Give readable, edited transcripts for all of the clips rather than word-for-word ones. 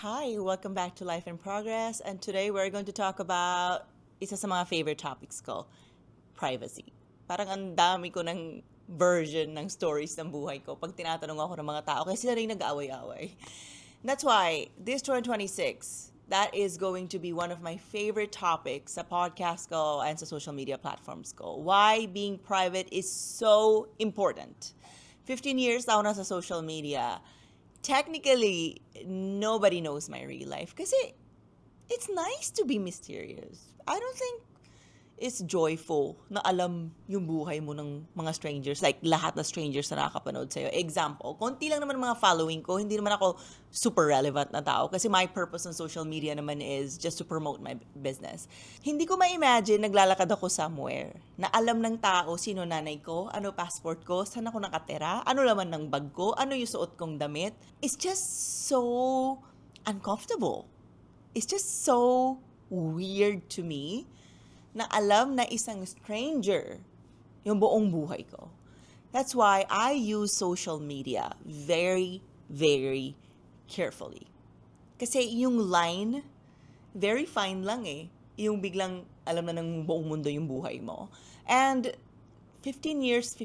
Hi, welcome back to Life in Progress. And today we're going to talk about isa sa mga favorite topics ko, privacy. Parang ang dami ko ng version ng stories ng buhay ko pag tinatanong ako ng mga tao kasi sila rin nag-aaway-aaway. That's why this 2026, that is going to be one of my favorite topics sa podcast ko and sa social media platforms ko. Why being private is so important. 15 years na ako na sa social media. Technically, nobody knows my real life kasi it's nice to be mysterious. I don't think it's joyful na alam yung buhay mo ng mga strangers, like lahat na strangers na nakakapanood sa'yo. Example, konti lang naman mga following ko, hindi naman ako super relevant na tao kasi my purpose on social media naman is just to promote my business. Hindi ko ma-imagine naglalakad ako somewhere na alam ng tao sino nanay ko, ano passport ko, saan ako nakatira, ano laman ng bag ko, ano yung suot kong damit. It's just so uncomfortable. It's just so weird to me na alam na isang stranger yung buong buhay ko. That's why I use social media very, very carefully. Kasi yung line, very fine lang eh. Yung biglang alam na ng buong mundo yung buhay mo. And 15 years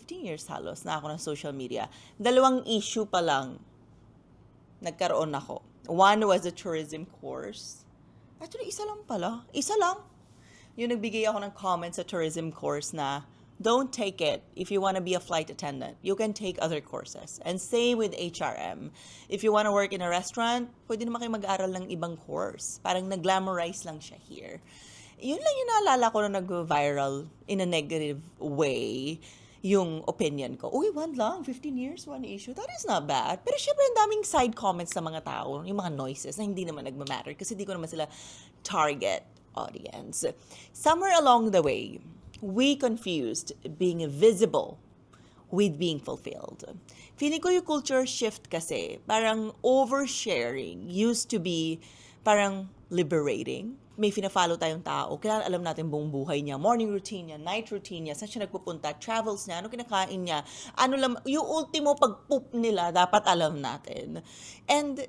halos na ako ng social media. Dalawang issue pa lang nagkaroon ako. One was a tourism course. Actually, isa lang pala. Isa lang. Yung nagbigay ako ng comments sa tourism course na don't take it if you want to be a flight attendant. You can take other courses. And same with HRM. If you want to work in a restaurant, pwede naman kayo mag-aral ng ibang course. Parang nag-glamorize lang siya here. Yun lang yung naalala ko na nag-viral in a negative way yung opinion ko. Uy, one lang, 15 years, one issue. That is not bad. Pero syempre, ang daming side comments sa mga tao, yung mga noises na hindi naman nagmamatter kasi di ko naman sila target audience. Somewhere along the way, we confused being visible with being fulfilled. Feeling ko yung culture shift kasi, parang oversharing used to be parang liberating. May fina-follow tayong tao, kailangan alam natin buong buhay niya, morning routine niya, night routine niya, saan siya nagpupunta, travels niya, ano kinakain niya, ano lang, yung ultimo pag-poop nila, dapat alam natin. And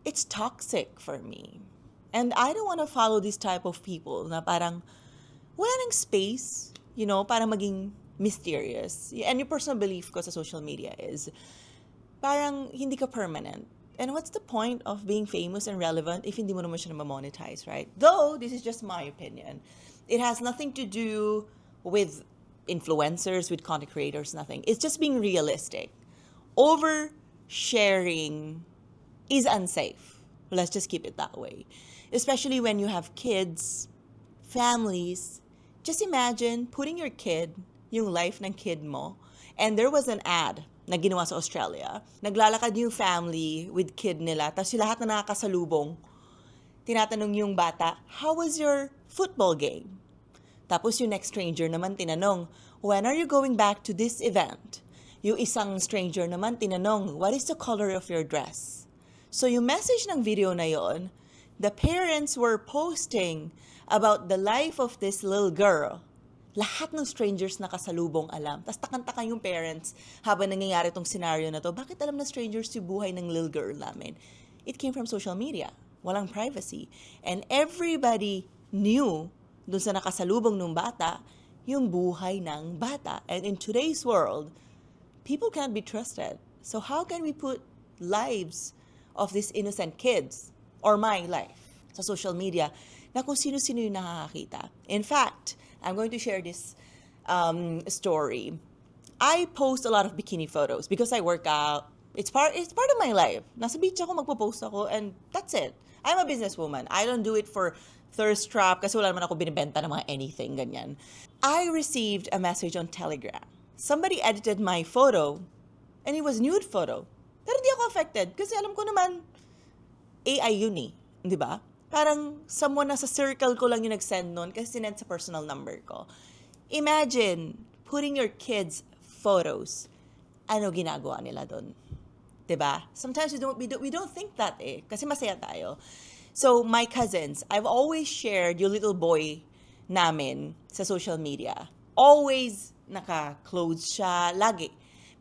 it's toxic for me. And I don't want to follow this type of people na parang wala nang space, para maging mysterious. And your personal belief ko sa social media is parang hindi ka permanent. And what's the point of being famous and relevant if hindi mo naman siya na-monetize, right? Though, this is just my opinion. It has nothing to do with influencers, with content creators, nothing. It's just being realistic. Oversharing is unsafe. Let's just keep it that way. Especially when you have kids, families. Just imagine putting your kid, yung life ng kid mo, and there was an ad na ginawa sa Australia. Naglalakad yung family with kid nila, tapos yung lahat na nakakasalubong, tinatanong yung bata, how was your football game? Tapos yung next stranger naman tinanong, when are you going back to this event? Yung isang stranger naman tinanong, what is the color of your dress? So yung message ng video na yon, the parents were posting about the life of this little girl. Lahat ng strangers nakasalubong alam. Tapos takang-taka yung parents habang nangyayari tong scenario na to. Bakit alam na strangers yung buhay ng little girl namin? It came from social media. Walang privacy. And everybody knew dun sa nakasalubong ng bata yung buhay ng bata. And in today's world, people can't be trusted. So how can we put lives of these innocent kids or my life sa social media na kung sino-sino yung nakakakita? In fact, I'm going to share this story. I post a lot of bikini photos because I work out. It's part of my life. Nasa beach ako, magpo-post ako, and that's it. I'm a businesswoman. I don't do it for thirst trap kasi wala naman ako binibenta ng mga anything, ganyan. I received a message on Telegram. Somebody edited my photo and it was nude photo. Pero hindi ako affected kasi alam ko naman AI yun eh, di ba? Parang someone nasa circle ko lang yung nag-send nun kasi sinend sa personal number ko. Imagine putting your kids' photos. Ano ginagawa nila doon? Diba? Sometimes we don't think that eh. Kasi masaya tayo. So, my cousins, I've always shared yung little boy namin sa social media. Always naka-clothes siya, lagi.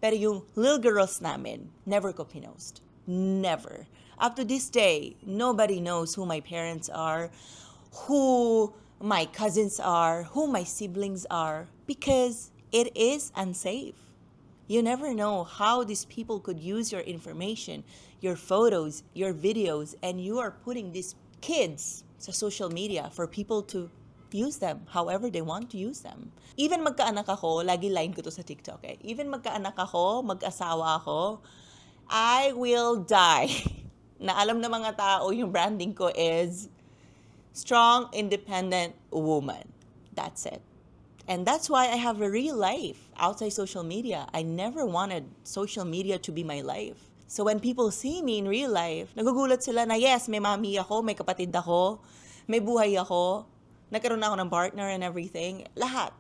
Pero yung little girls namin, never ko pinost. Never. Up to this day, nobody knows who my parents are, who my cousins are, who my siblings are, because it is unsafe. You never know how these people could use your information, your photos, your videos, and you are putting these kids sa social media for people to use them however they want to use them. Even magkaanak ako, lagi line ko to sa TikTok eh. Even magkaanak ako, mag-asawa ako, I will die. Na alam ng mga tao yung branding ko is strong, independent woman. That's it. And that's why I have a real life outside social media. I never wanted social media to be my life. So when people see me in real life, nagugulat sila na yes, may mami ako, may kapatid ako, may buhay ako, nagkaroon ako ng partner and everything. Lahat.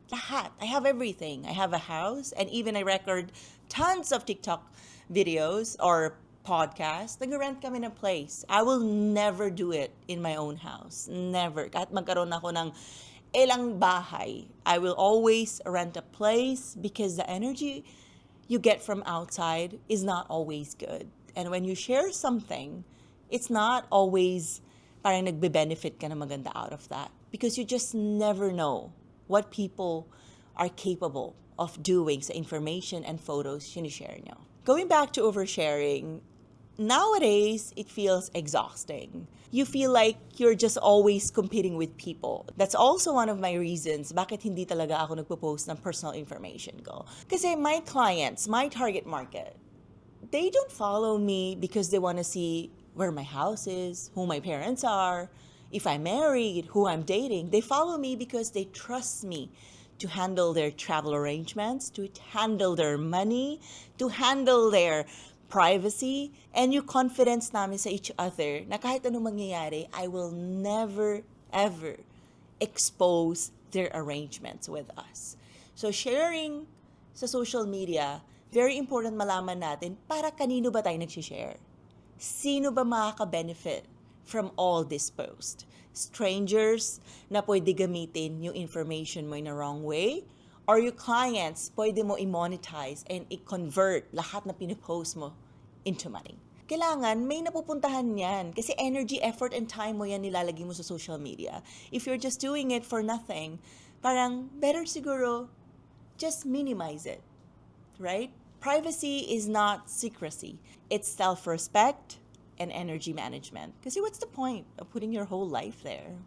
I have everything. I have a house, and even I record tons of TikTok videos or podcasts. Nag-rent kami ng place. I will never do it in my own house. Never. Kahit magkaroon ako ng ilang bahay, I will always rent a place because the energy you get from outside is not always good. And when you share something, it's not always parang nagbe-benefit ka na maganda out of that. Because you just never know what people are capable of doing sa information and photos sinishare nyo. Going back to oversharing, nowadays, it feels exhausting. You feel like you're just always competing with people. That's also one of my reasons bakit hindi talaga ako nagpo-post ng personal information ko. Kasi my clients, my target market, they don't follow me because they want to see where my house is, who my parents are, if I'm married, who I'm dating. They follow me because they trust me to handle their travel arrangements, to handle their money, to handle their privacy, and yung confidence namin sa each other na kahit anong mangyayari, I will never, ever expose their arrangements with us. So sharing sa social media, very important malaman natin para kanino ba tayo nagsishare? Sino ba makaka-benefit from all this post? Strangers na pwede gamitin yung information mo in a wrong way? Or your clients, pwede mo i-monetize and i-convert lahat na pinipost mo into money? Kailangan may napupuntahan yan. Kasi energy, effort, and time mo yan nilalagay mo sa social media. If you're just doing it for nothing, parang better siguro just minimize it. Right? Privacy is not secrecy. It's self-respect and energy management. Kasi what's the point of putting your whole life there?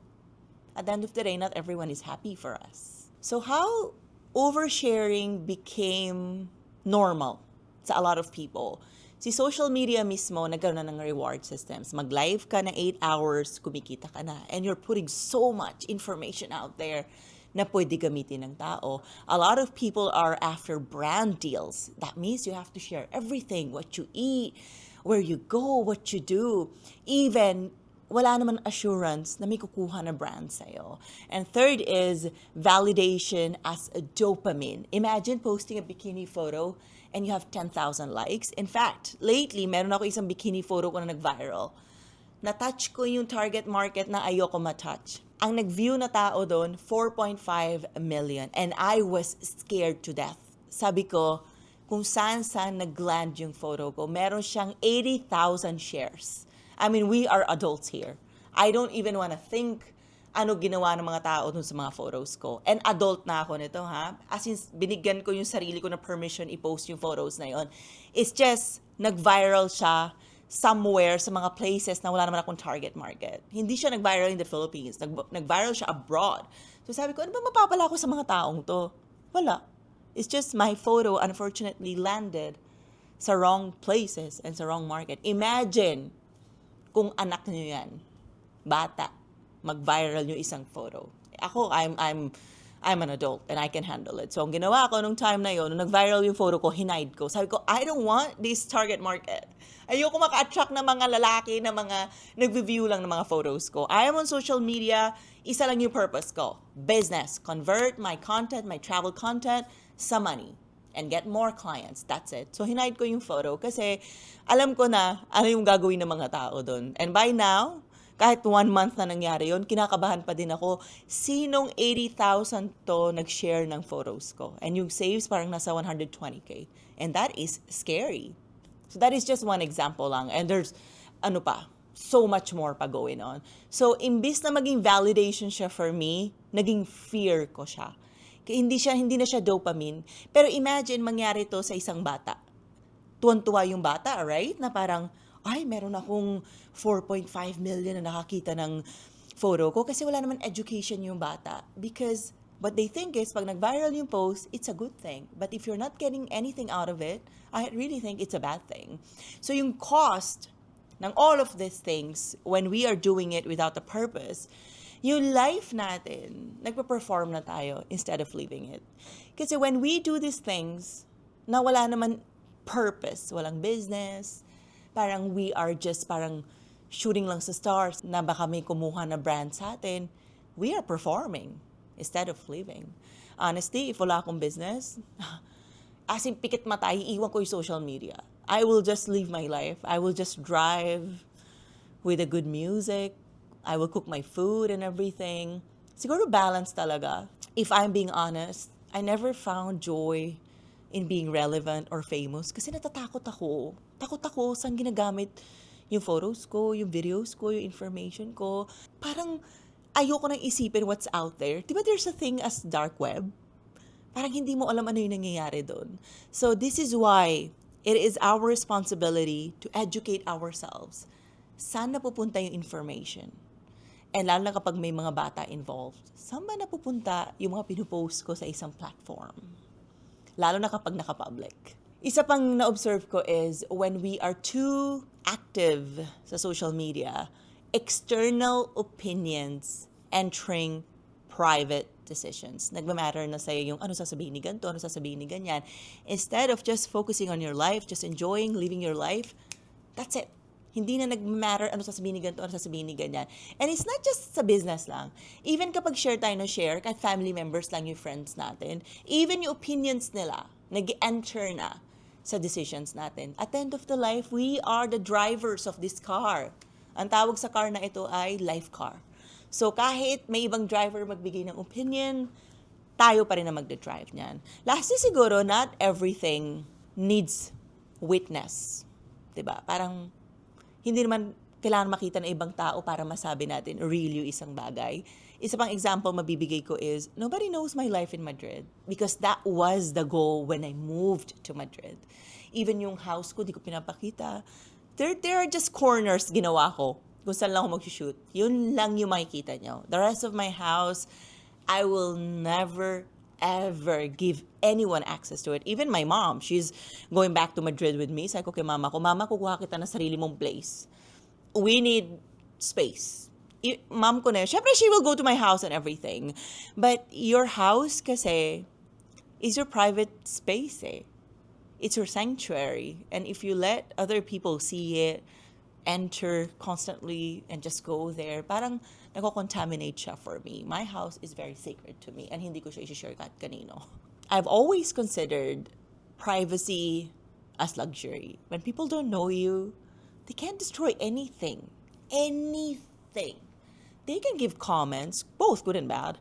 At the end of the day, not everyone is happy for us. So how oversharing became normal sa a lot of people? Si social media mismo, nagkaroon na ng reward systems. Mag-live ka na 8 hours, kumikita ka na. And you're putting so much information out there na pwede gamitin ng tao. A lot of people are after brand deals. That means you have to share everything, what you eat, where you go, what you do. Even wala naman assurance na may kukuha na brand sa'yo. And third is validation as a dopamine. Imagine posting a bikini photo and you have 10,000 likes. In fact, lately, meron ako isang bikini photo ko na nag-viral. Na-touch ko yung target market na ayoko ma-touch. Ang nag-view na tao doon, 4.5 million. And I was scared to death. Sabi ko, kung saan nag-land yung photo ko, meron siyang 80,000 shares. I mean, we are adults here. I don't even want to think ano ginawa ng mga tao dun sa mga photos ko. And adult na ako nito, ha? As in, binigyan ko yung sarili ko na permission i-post yung photos na yon. It's just, nag-viral siya somewhere sa mga places na wala naman akong target market. Hindi siya nag-viral in the Philippines. Nag-viral siya abroad. So sabi ko, ano ba mapapala ko sa mga taong to? Wala. It's just my photo unfortunately landed sa wrong places and sa wrong market. Imagine kung anak niyo yan, bata, mag-viral yung isang photo. Ako, I'm an adult and I can handle it. So, ang ginawa ko nung time na yon, nung nag-viral yung photo ko, hinide ko. Sabi ko, I don't want this target market. Ayoko maka-attract ng mga lalaki na mga nag-view lang ng mga photos ko. I am on social media, isa lang yung purpose ko. Business. Convert my content, my travel content, sa money. And get more clients. That's it. So, hinide ko yung photo kasi alam ko na ano yung gagawin ng mga tao doon. And by now, kahit 1 month na nangyari yon, kinakabahan pa din ako, sinong 80,000 to nag-share ng photos ko? And yung saves parang nasa 120K. And that is scary. So that is just one example lang. And there's ano pa, so much more pa going on. So, imbis na maging validation siya for me, naging fear ko siya. Kaya hindi na siya dopamine. Pero imagine, mangyari to sa isang bata. Tuwan-tuwa yung bata, right? Na parang, ay, meron akong 4.5 million na nakakita ng photo ko kasi wala naman education yung bata. Because what they think is, pag nag-viral yung post, it's a good thing. But if you're not getting anything out of it, I really think it's a bad thing. So yung cost ng all of these things, when we are doing it without a purpose, yung life natin, nagpa-perform na tayo instead of living it. Kasi when we do these things, na wala naman purpose, walang business, parang we are just parang shooting lang sa stars na baka may kumuha na brand sa atin, we are performing instead of living. Honestly, if wala akong business, as in pikit mata, iiwan ko yung social media. I will just live my life. I will just drive with a good music. I will cook my food and everything. Siguro balance talaga. If I'm being honest, I never found joy in being relevant or famous kasi natatakot ako. Takot ako saan ginagamit yung photos ko, yung videos ko, yung information ko. Parang ayoko nang isipin what's out there. Diba there's a thing as dark web? Parang hindi mo alam ano yung nangyayari doon. So this is why it is our responsibility to educate ourselves. Saan napupunta yung information? And lalo na kapag may mga bata involved, saan ba napupunta yung mga pinupost ko sa isang platform? Lalo na kapag naka-public. Isa pang na-observe ko is when we are too active sa social media, external opinions entering private decisions. Nagmamatter na sa'yo yung ano sasabihin ni ganito, ano sasabihin ni ganyan. Instead of just focusing on your life, just enjoying living your life, that's it. Hindi na nagmatter ano sasabihin ni ganito, ano sasabihin ni ganyan. And it's not just sa business lang. Even kapag share tayo na share, kahit family members lang yung friends natin, even yung opinions nila, nag-enter na sa decisions natin. At the end of the life, we are the drivers of this car. Ang tawag sa car na ito ay life car. So kahit may ibang driver magbigay ng opinion, tayo pa rin na magde-drive niyan. Lastly siguro, not everything needs witness. Diba? Parang hindi naman kailangan makita ng ibang tao para masabi natin real yung isang bagay. Isa pang example mabibigay ko is, nobody knows my life in Madrid because that was the goal when I moved to Madrid. Even yung house ko, di ko pinapakita. There are just corners ginawa ko kung saan lang ako mag-shoot. Yun lang yung makikita nyo. The rest of my house, I will never ever give anyone access to it. Even my mom, she's going back to Madrid with me. Sabi ko kay mama ko, Mama, kukuha kita ng sarili mong place. We need space. Mom ko na, syempre she will go to my house and everything. But your house kasi is your private space eh. It's your sanctuary. And if you let other people see it, enter constantly and just go there, parang nako-contaminate siya for me. My house is very sacred to me and hindi ko siya i-share kahit kanino. I've always considered privacy as luxury. When people don't know you, they can't destroy anything. Anything. They can give comments, both good and bad,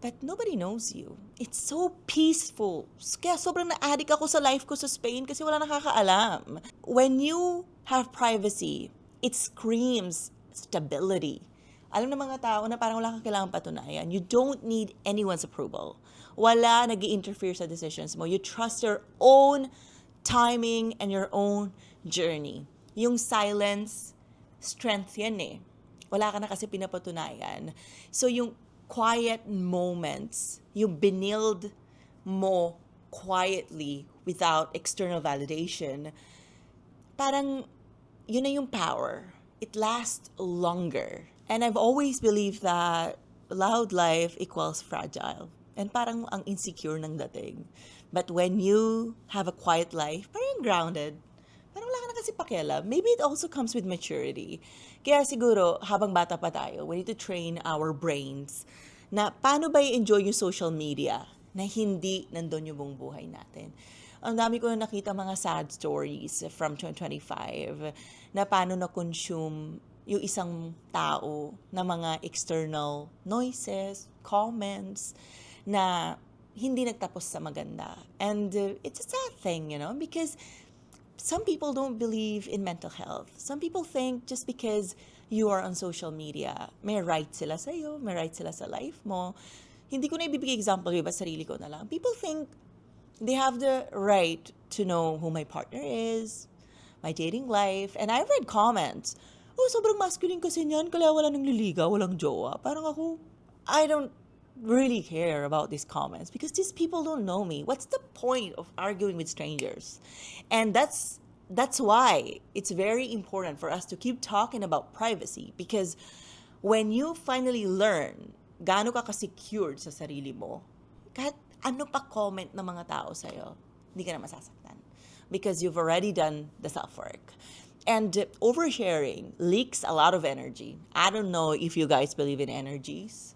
but nobody knows you. It's so peaceful. Kaya sobrang na-addict ako sa life ko sa Spain kasi wala nakakaalam. When you have privacy, it screams stability. Alam ng mga tao na parang wala kang kailangang patunayan. You don't need anyone's approval. Wala nag-i-interfere sa decisions mo. You trust your own timing and your own journey. Yung silence, strength yan eh. Wala ka na kasi pinapatunayan. So yung quiet moments, yung binild mo quietly without external validation, parang yun na yung power. It lasts longer. And I've always believed that loud life equals fragile. And parang ang insecure ng dating. But when you have a quiet life, parang grounded. Parang wala ka na kasi pakialam. Maybe it also comes with maturity. Kaya siguro, habang bata pa tayo, we need to train our brains na paano ba i-enjoy yung social media na hindi nandun yung buong buhay natin. Ang dami ko na nakita mga sad stories from 2025 na paano na-consume yung isang tao na mga external noises, comments, na hindi nagtapos sa maganda. And it's a sad thing, you know, because some people don't believe in mental health. Some people think just because you are on social media, may right sila sa'yo, may right sila sa life mo. Hindi ko na ibibigay example, iba sarili ko na lang. People think they have the right to know who my partner is, my dating life. And I've read comments, oh, sobrang masculine kasi niyan, kaya wala nang liligaw, walang jowa. Parang ako, I don't really care about these comments because these people don't know me. What's the point of arguing with strangers? And that's why it's very important for us to keep talking about privacy, because when you finally learn gaano ka ka-secured sa sarili mo, kahit ano pa comment ng mga tao sa'yo, hindi ka na masasaktan because you've already done the self-work. And oversharing leaks a lot of energy. I don't know if you guys believe in energies.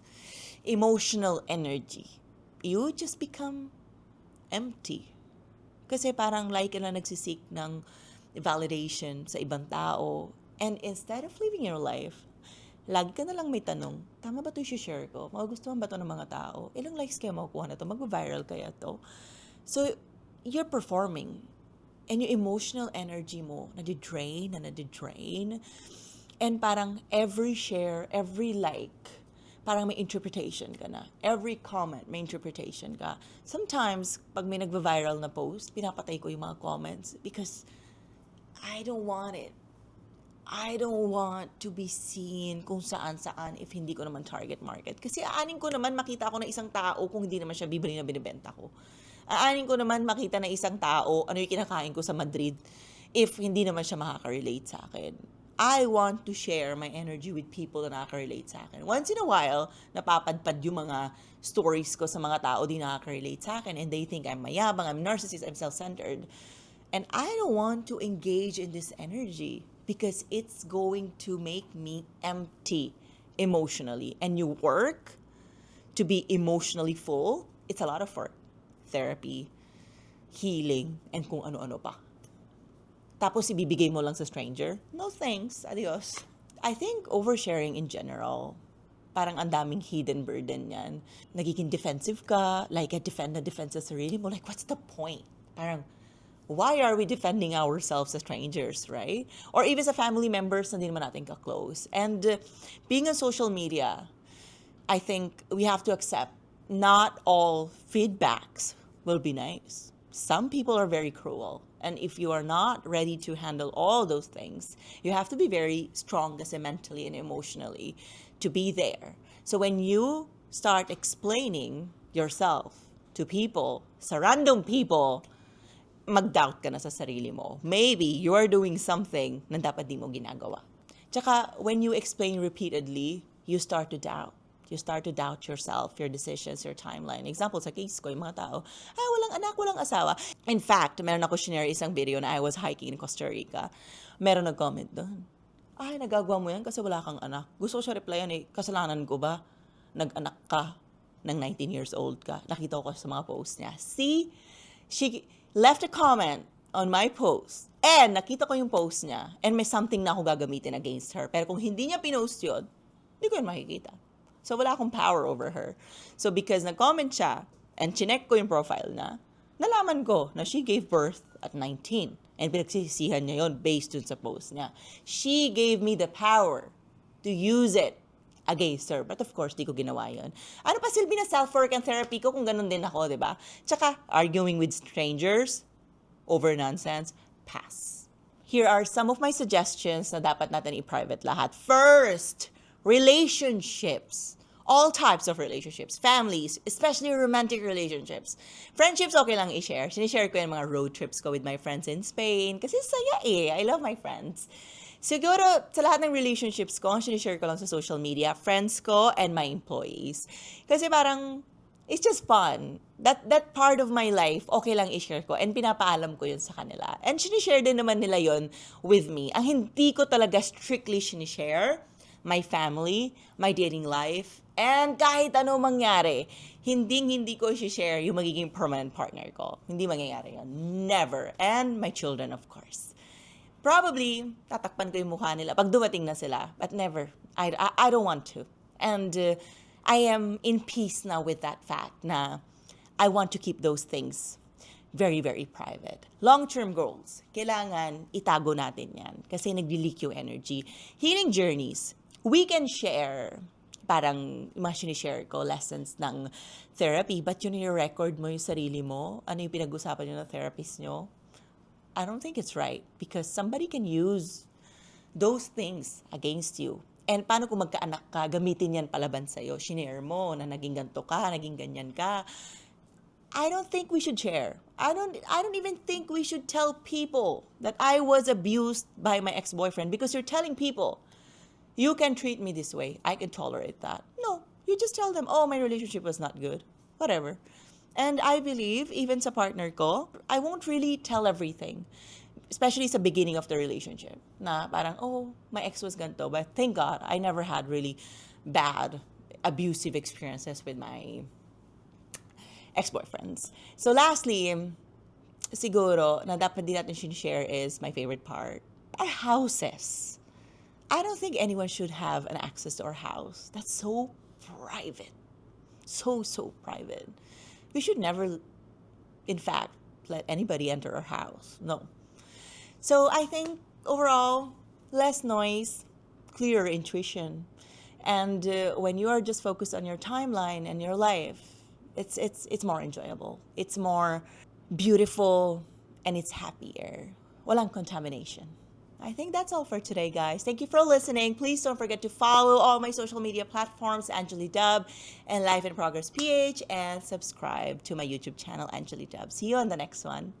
Emotional energy. You just become empty. Kasi parang like ka na nagsisik ng validation sa ibang tao. And instead of living your life, lagi ka na lang may tanong, tama ba ito yung share ko? Magugustuhan ba ito ng mga tao? Ilang likes kaya makukuha na ito? Mag-viral kaya ito? So, you're performing. And yung emotional energy mo, nadidrain. And parang every share, every like, parang may interpretation ka na. Every comment, may interpretation ka. Sometimes, pag may nag-viral na post, pinapatay ko yung mga comments because I don't want it. I don't want to be seen kung saan-saan if hindi ko naman target market. Kasi aanin ko naman makita ako ng isang tao kung hindi naman siya bibili na binibenta ko. Aanin ko naman makita ng isang tao ano yung kinakain ko sa Madrid if hindi naman siya makaka-relate sa akin. I want to share my energy with people na nakaka-relate sa akin. Once in a while, napapadpad yung mga stories ko sa mga tao di nakaka-relate sa akin and they think I'm mayabang, I'm narcissist, I'm self-centered. And I don't want to engage in this energy because it's going to make me empty emotionally. And you work to be emotionally full, it's a lot of work. Therapy, healing, and kung ano-ano pa. Tapos ibibigay mo lang sa stranger? No thanks, adios. I think oversharing in general, parang ang daming hidden burden yan. Nagiging defensive ka, like defend sa sarili mo. Like, what's the point? Parang, why are we defending ourselves as strangers, right? Or even sa family members na hindi naman natin ka-close. And being on social media, I think we have to accept not all feedbacks will be nice. Some people are very cruel. And if you are not ready to handle all those things, you have to be very strong kasi mentally and emotionally to be there. So when you start explaining yourself to people, sa random people, mag-doubt ka na sa sarili mo. Maybe you are doing something na dapat di mo ginagawa. Tsaka, when you explain repeatedly, you start to doubt. You start to doubt yourself, your decisions, your timeline. Example, sa case ko, yung mga tao, walang anak, walang asawa. In fact, meron ako shinare isang video na I was hiking in Costa Rica. Meron nag-comment doon. Nagagawa mo yan kasi wala kang anak. Gusto ko siya replyan kasalanan ko ba? Nag-anak ka ng 19 years old ka. Nakita ko sa mga posts niya. See? She left a comment on my post. And nakita ko yung post niya. And may something na ako gagamitin against her. Pero kung hindi niya pinost yun, hindi ko yun makikita. So, wala akong power over her. So, because nag-comment siya, and chinek ko yung profile na, nalaman ko na she gave birth at 19. And pinagsisihan niya yun based dun sa post niya. She gave me the power to use it against her. But of course, di ko ginawa yun. Ano pa silbi na self-work and therapy ko kung ganun din ako, di ba? Tsaka, arguing with strangers over nonsense, pass. Here are some of my suggestions na dapat natin i-private lahat. First, relationships. All types of relationships. Families, especially romantic relationships. Friendships, okay lang i-share. Sinishare ko yung mga road trips ko with my friends in Spain. Kasi saya I love my friends. Siguro, sa lahat ng relationships ko, ang sinishare ko lang sa social media, friends ko and my employees. Kasi parang, it's just fun. That part of my life, okay lang i-share ko. And pinapaalam ko yun sa kanila. And sinishare din naman nila yun with me. Ang hindi ko talaga strictly sinishare, my family, my dating life, and kahit ano mangyari, hindi ko i-share yung magiging permanent partner ko. Hindi mangyayari yun. Never. And my children, of course. Probably, tatakpan ko yung mukha nila pag dumating na sila. But never. I don't want to. And I am in peace now with that fact na I want to keep those things very, very private. Long-term goals, kailangan itago natin yan kasi nagli-leak yung energy. Healing journeys, we can share, parang imagine share ko lessons ng therapy, but yun yung record mo yung sarili mo, ano yung pinag-usapan nyo ng therapist nyo. I don't think it's right because somebody can use those things against you. And paano kung magkaanak ka, gamitin yan palaban sa'yo. Shinare mo na naging ganto ka, naging ganyan ka. I don't think we should share. I don't even think we should tell people that I was abused by my ex-boyfriend because you're telling people, you can treat me this way. I can tolerate that. No, you just tell them, oh, my relationship was not good. Whatever. And I believe, even sa partner ko, I won't really tell everything. Especially sa beginning of the relationship. Na parang, oh, my ex was ganito. But thank God, I never had really bad, abusive experiences with my ex-boyfriends. So lastly, siguro, na dapat din natin share is my favorite part. Our houses. I don't think anyone should have an access to our house. That's so private. So private. We should never, in fact, let anybody enter our house. No. So I think overall, less noise, clearer intuition. And when you are just focused on your timeline and your life, it's more enjoyable. It's more beautiful and it's happier. Walang contamination. I think that's all for today, guys. Thank you for listening. Please don't forget to follow all my social media platforms, Angeli Dub and Life in Progress PH, and subscribe to my YouTube channel, Angeli Dub. See you on the next one.